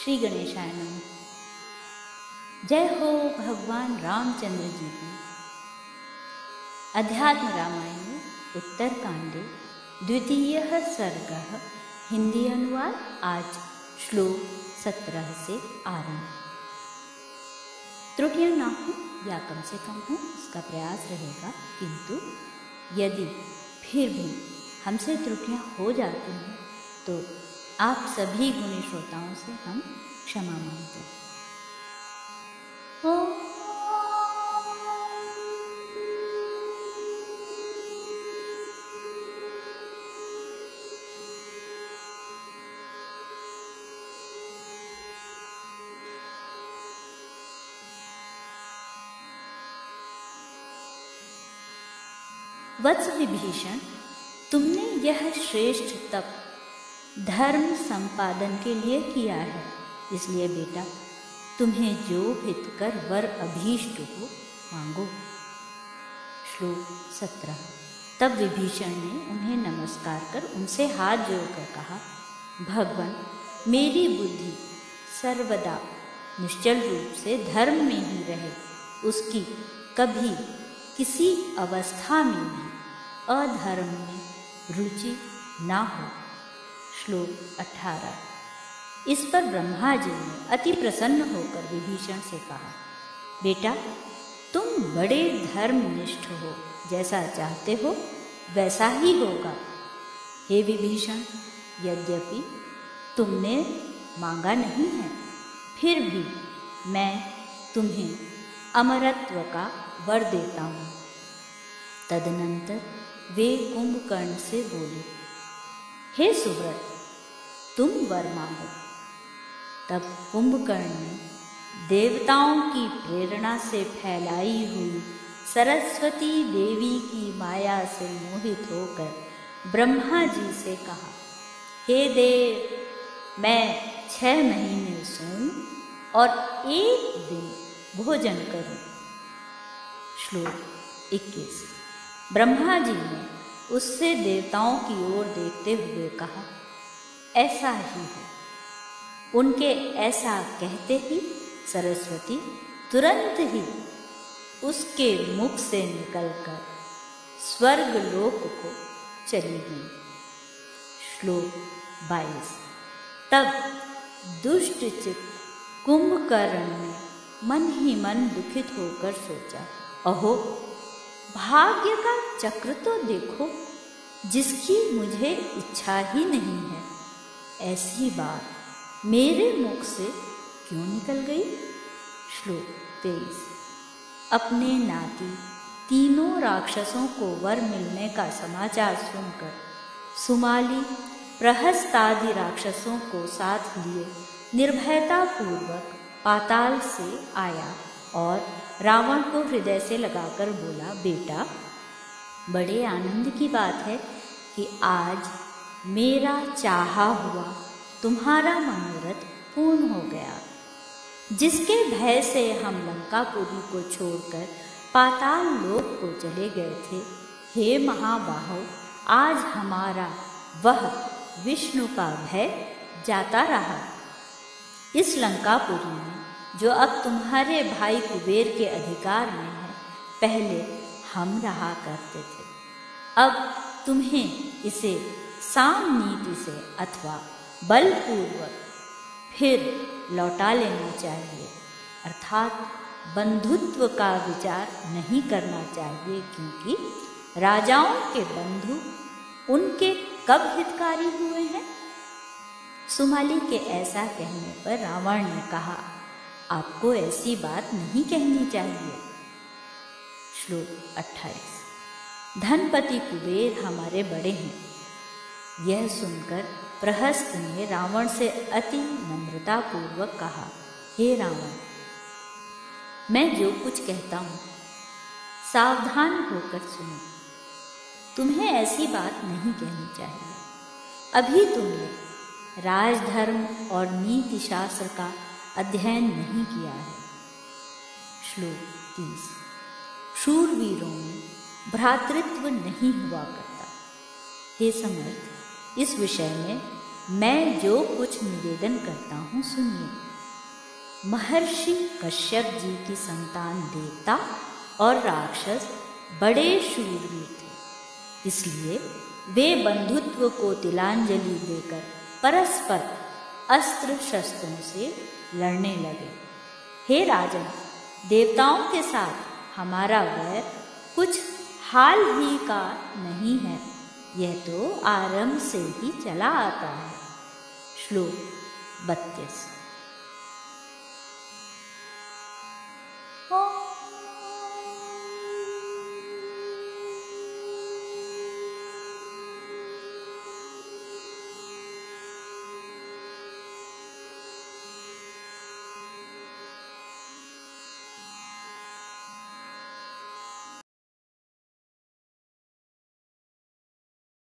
श्री गणेशाय नमः। जय हो भगवान रामचंद्र जी की। अध्यात्म रामायण उत्तरकांडे द्वितीयः सर्गः हिंदी अनुवाद। आज श्लोक 17 से आरंभ। त्रुटियां ना हो या कम से कम हो इसका प्रयास रहेगा, किंतु यदि फिर भी हमसे त्रुटियां हो जाती हैं तो आप सभी गुणी श्रोताओं से हम क्षमा मांगते हैं। वत्स विभीषण, तुमने यह श्रेष्ठ तप धर्म संपादन के लिए किया है, इसलिए बेटा तुम्हें जो हितकर वर अभीष्ट हो मांगो। श्लोक 17। तब विभीषण ने उन्हें नमस्कार कर उनसे हाथ जोड़कर कहा, भगवान मेरी बुद्धि सर्वदा निश्चल रूप से धर्म में ही रहे, उसकी कभी किसी अवस्था में भी अधर्म में रुचि ना हो। श्लोक 18। इस पर ब्रह्मा जी ने अति प्रसन्न होकर विभीषण से कहा, बेटा तुम बड़े धर्मनिष्ठ हो, जैसा चाहते हो वैसा ही होगा। हे विभीषण, यद्यपि तुमने मांगा नहीं है, फिर भी मैं तुम्हें अमरत्व का वर देता हूँ। तदनंतर वे कुंभकर्ण से बोले, हे सुव्रत तुम वर मांगो। तब कुंभकर्ण ने देवताओं की प्रेरणा से फैलाई हुई सरस्वती देवी की माया से मोहित होकर ब्रह्मा जी से कहा, हे देव मैं 6 महीने सोऊं और 1 दिन भोजन करूं। श्लोक 21। ब्रह्मा जी ने उससे देवताओं की ओर देखते हुए कहा, ऐसा ही हो। उनके ऐसा कहते ही सरस्वती तुरंत ही उसके मुख से निकलकर स्वर्ग लोक को चली गई। श्लोक 22। तब दुष्ट चित्त कुंभकर्ण ने मन ही मन दुखित होकर सोचा, अहो भाग्य का चक्र तो देखो, जिसकी मुझे इच्छा ही नहीं है, ऐसी बात मेरे मुख से क्यों निकल गई। श्लोक 23। अपने नाती तीनों राक्षसों को वर मिलने का समाचार सुनकर सुमाली प्रहस्तादि राक्षसों को साथ लिए निर्भयता पूर्वक पाताल से आया और रावण को हृदय से लगाकर बोला, बेटा बड़े आनंद की बात है कि आज मेरा चाहा हुआ तुम्हारा मनोरथ पूर्ण हो गया। जिसके भय से हम लंकापुरी को छोड़कर पाताल लोक को चले गए थे, हे महाबाहो, आज हमारा वह विष्णु का भय जाता रहा। इस लंकापुरी में जो अब तुम्हारे भाई कुबेर के अधिकार में है, पहले हम रहा करते थे। अब तुम्हें इसे साम नीति से अथवा बलपूर्वक फिर लौटा लेना चाहिए, अर्थात बंधुत्व का विचार नहीं करना चाहिए, क्योंकि राजाओं के बंधु उनके कब हितकारी हुए हैं। सुमाली के ऐसा कहने पर रावण ने कहा, आपको ऐसी बात नहीं कहनी चाहिए। श्लोक 28। धनपति कुबेर हमारे बड़े हैं। यह सुनकर प्रहस्त ने रावण से अति नम्रता पूर्वक कहा, हे रावण, मैं जो कुछ कहता हूँ सावधान होकर सुनो। तुम्हें ऐसी बात नहीं कहनी चाहिए। अभी तुमने राजधर्म और नीति शास्त्र का अध्ययन नहीं किया है। श्लोक 30। शूरवीरों में भ्रातृत्व नहीं हुआ करता। हे समर्थ, इस विषय में मैं जो कुछ निवेदन करता हूँ सुनिए। महर्षि कश्यप जी की संतान देवता और राक्षस बड़े शूरवीर थे, इसलिए वे बंधुत्व को तिलांजलि देकर परस्पर अस्त्र शस्त्रों से लड़ने लगे। हे राजन, देवताओं के साथ हमारा वैर कुछ हाल ही का नहीं है, यह तो आरंभ से ही चला आता है। श्लोक 32।